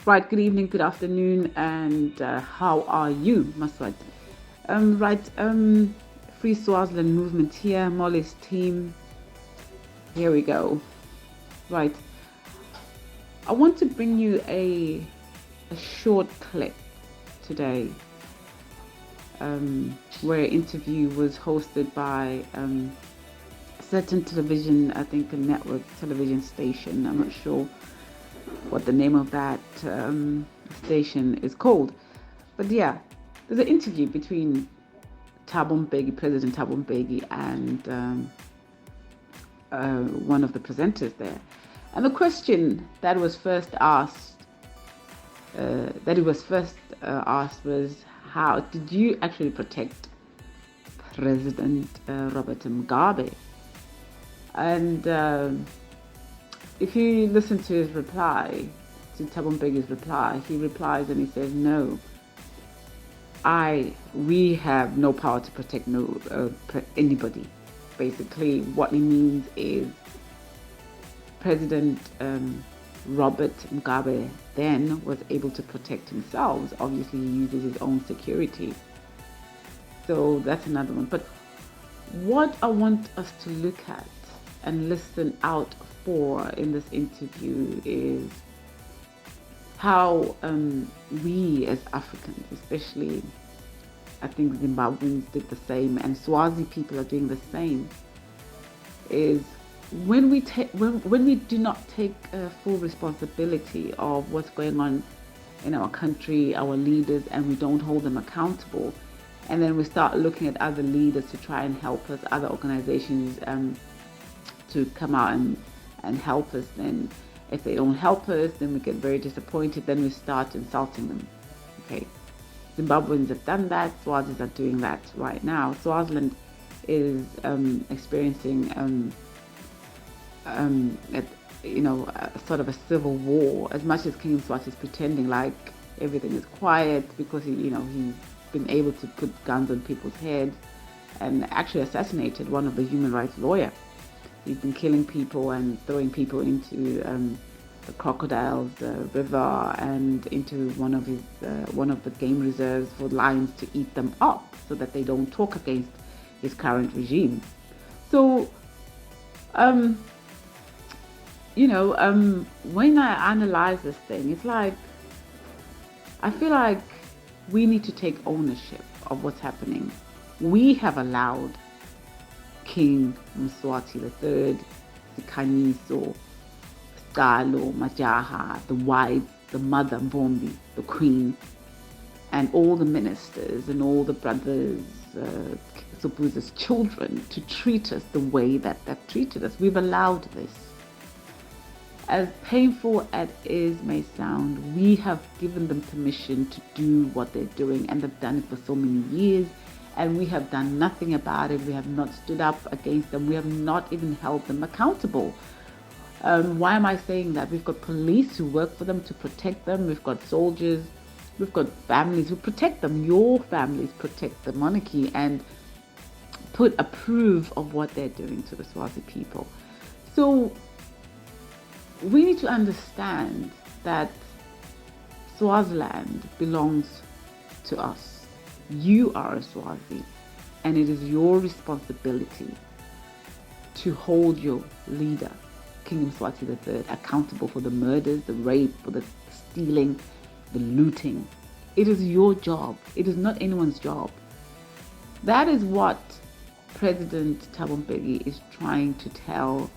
Right, good evening, good afternoon, and how are you, Maswat? Right, Free Swaziland movement here, Molly's team. Here we go. Right, I want to bring you a short clip today, where an interview was hosted by a certain television, I think a network television station. I'm not sure what the name of that station is called. But yeah, there's an interview between Thabo Mbeki, President Thabo Mbeki, and one of the presenters there. And the question that was first asked, was, how did you actually protect President Robert Mugabe? And if you listen to his reply, to Thabo Mbeki's reply, he replies and he says, no, we have no power to protect anybody. Basically, what he means is President Robert Mugabe then was able to protect himself. Obviously, he uses his own security. So that's another one. But what I want us to look at and listen out for in this interview is how we as Africans, especially I think Zimbabweans did the same, and Swazi people are doing the same, is when we do not take full responsibility of what's going on in our country, our leaders, and we don't hold them accountable, and then we start looking at other leaders to try and help us, other organizations to come out and help us, then if they don't help us, then we get very disappointed, then we start insulting them. Okay, Zimbabweans have done that, Swazis are doing that right now. Swaziland is experiencing sort of a civil war, as much as King Mswati is pretending like everything is quiet because he's been able to put guns on people's heads and actually assassinated one of the human rights lawyers. He's been killing people and throwing people into the crocodiles river and into one of the game reserves for lions to eat them up, so that they don't talk against his current regime. So, when I analyze this thing, it's like I feel like we need to take ownership of what's happening. We have allowed King Mswati III, Sikhanyiso, Skalo, Majaha, the wives, the mother Mbombi, the queen, and all the ministers and all the brothers, Sopuza's children, to treat us the way that they've treated us. We've allowed this. As painful as it may sound, we have given them permission to do what they're doing, and they've done it for so many years, and we have done nothing about it. We have not stood up against them. We have not even held them accountable. Why am I saying that? We've got police who work for them to protect them. We've got soldiers. We've got families who protect them. Your families protect the monarchy and approve of what they're doing to the Swazi people. So we need to understand that Swaziland belongs to us. You are a Swazi, and it is your responsibility to hold your leader, King Mswati III, accountable for the murders, the rape, for the stealing, the looting. It is your job. It is not anyone's job. That is what President Thabo Mbeki was trying to tell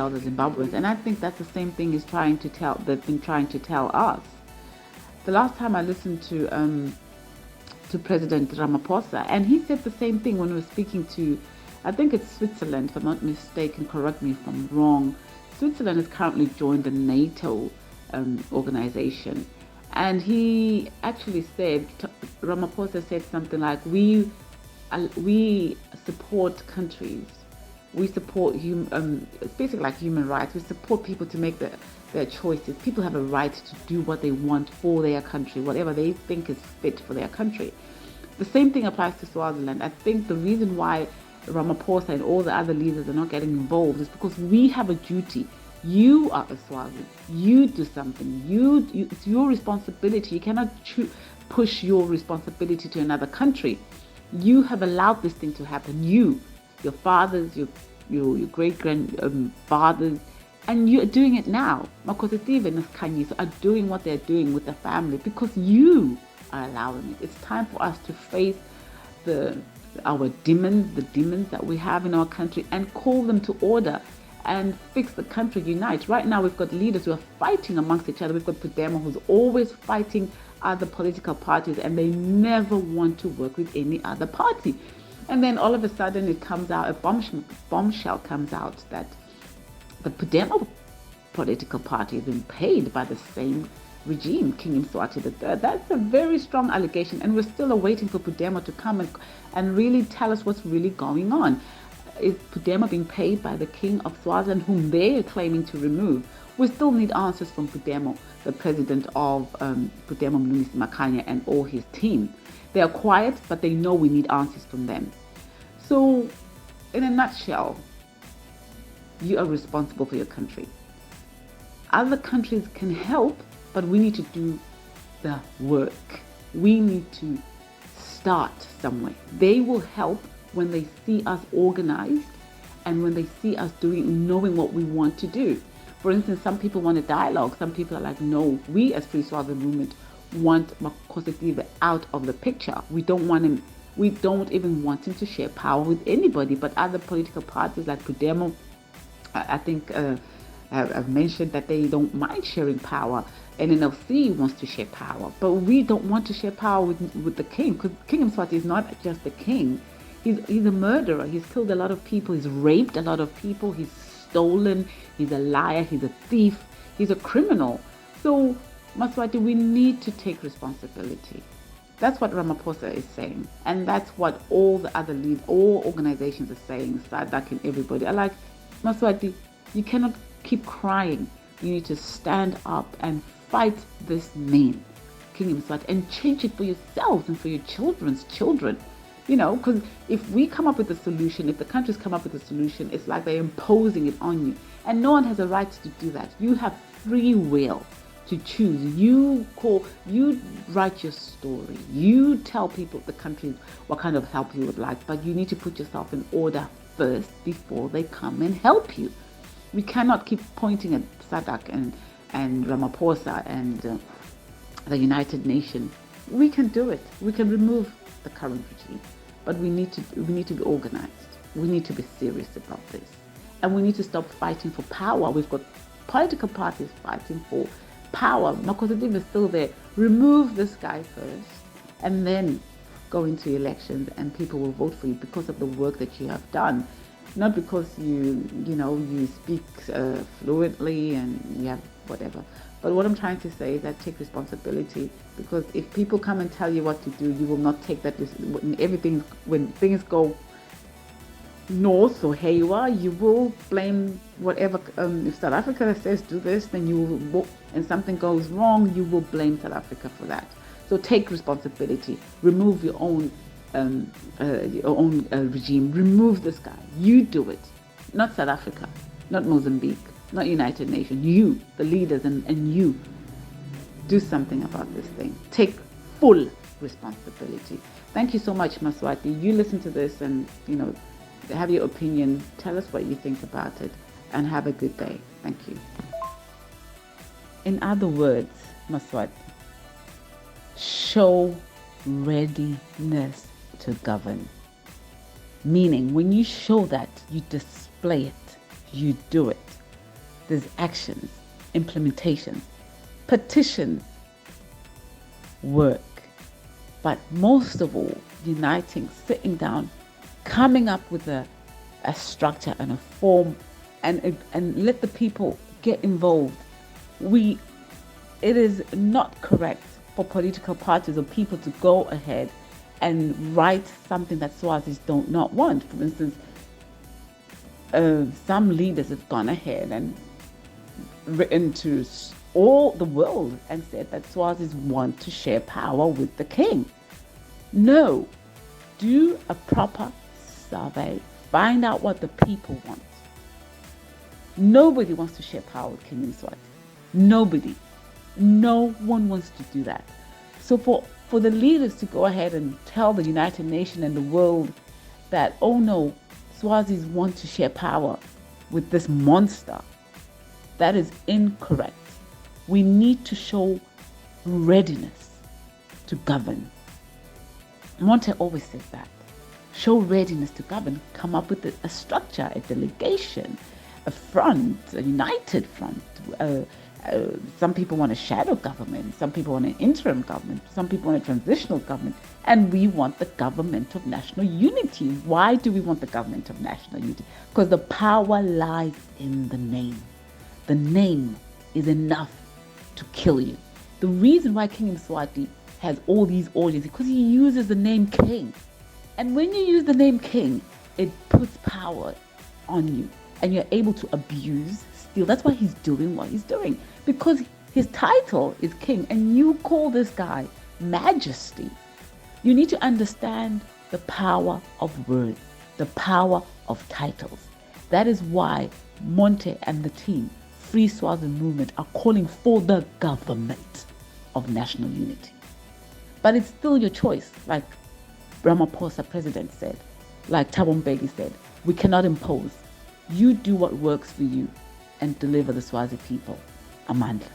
the Zimbabweans, and I think that's the same thing they've been trying to tell us. The last time I listened to President Ramaphosa, and he said the same thing when we were speaking to, I think it's Switzerland, if I'm not mistaken, correct me if I'm wrong. Switzerland has currently joined the NATO organization, and he actually said, Ramaphosa said something like, we support countries. We support it's basically like human rights. We support people to make their choices. People have a right to do what they want for their country, whatever they think is fit for their country. The same thing applies to Swaziland. I think the reason why Ramaphosa and all the other leaders are not getting involved is because we have a duty You are a Swazi. You do something. It's your responsibility. You cannot push your responsibility to another country. You have allowed this thing to happen. Your fathers, your great grandfathers, and you're doing it now. Makosetive and Kanyis are doing what they're doing with the family because you are allowing it. It's time for us to face our demons, the demons that we have in our country, and call them to order and fix the country, unite. Right now, we've got leaders who are fighting amongst each other. We've got Pudemo, who's always fighting other political parties, and they never want to work with any other party. And then all of a sudden, it comes out, a bombshell comes out that the Pudemo political party has been paid by the same regime, King ESwatini III. That's a very strong allegation, and we're still waiting for Pudemo to come and really tell us what's really going on. Is Pudemo being paid by the King of Swaziland, whom they are claiming to remove? We still need answers from Pudemo, the president of Pudemo Mlungisi Makhanya, and all his team. They are quiet, but they know we need answers from them. So, in a nutshell, you are responsible for your country. Other countries can help, but we need to do the work. We need to start somewhere. They will help when they see us organized and when they see us knowing what we want to do. For instance, some people want a dialogue. Some people are like, no, we as Free Swaziland Movement want Makosetive out of the picture. We don't want him. We don't even want him to share power with anybody. But other political parties like Pudemo, I think I've mentioned that they don't mind sharing power. NNLC wants to share power, but we don't want to share power with the king, because King ESwatini is not just the king. He's a murderer. He's killed a lot of people. He's raped a lot of people. He's stolen. He's a liar. He's a thief. He's a criminal. So, Maswati, we need to take responsibility. That's what Ramaphosa is saying. And that's what all the other all organizations are saying, SADC and everybody. I like, Maswati, you cannot keep crying. You need to stand up and fight this man, King ESwatini, and change it for yourselves and for your children's children. You know, because if we come up with a solution, if the countries come up with a solution, it's like they're imposing it on you. And no one has a right to do that. You have free will to choose. You write your story. You tell people the country what kind of help you would like, but you need to put yourself in order first before they come and help you. We cannot keep pointing at SADC and Ramaphosa and the United Nations. We can do it. We can remove the current regime. But we need to be organized. We need to be serious about this. And we need to stop fighting for power. We've got political parties fighting for power. Makosetive is still there. Remove this guy first and then go into elections, and people will vote for you because of the work that you have done. Not because you speak fluently and you have whatever. But what I'm trying to say is that take responsibility, because if people come and tell you what to do, you will not take that. When things go north or haywire, you will blame whatever. If South Africa says do this, then you will, and something goes wrong, you will blame South Africa for that. So take responsibility. Remove your own regime. Remove this guy. You do it, not South Africa, not Mozambique, not United Nations. You, the leaders, and you do something about this thing. Take full responsibility. Thank you so much, Maswati. You listen to this and have your opinion. Tell us what you think about it, and have a good day. Thank you. In other words, Maswati, show readiness to govern. Meaning, when you show that, you display it, you do it. There's actions, implementation, petitions, work. But most of all, uniting, sitting down, coming up with a structure and a form, and let the people get involved. It is not correct for political parties or people to go ahead and write something that Swazis don't not want. For instance, some leaders have gone ahead and written to all the world and said that Swazis want to share power with the king. No, do a proper survey. Find out what the people want. Nobody wants to share power with King Mswati. Nobody. No one wants to do that. So for the leaders to go ahead and tell the United Nations and the world that, oh no, Swazis want to share power with this monster, that is incorrect. We need to show readiness to govern. Monte always says that. Show readiness to govern. Come up with a structure, a delegation, a front, a united front. Some people want a shadow government. Some people want an interim government. Some people want a transitional government. And we want the government of national unity. Why do we want the government of national unity? Because the power lies in the name. The name is enough to kill you. The reason why King Mswati has all these orgies is because he uses the name king. And when you use the name king, it puts power on you. And you're able to abuse, steal. That's why he's doing what he's doing. Because his title is king. And you call this guy majesty. You need to understand the power of words, the power of titles. That is why Monte and the team, Free Swazi Movement, are calling for the government of national unity. But it's still your choice, like Ramaphosa president said, like Thabo Mbeki said, we cannot impose. You do what works for you and deliver the Swazi people Amandla.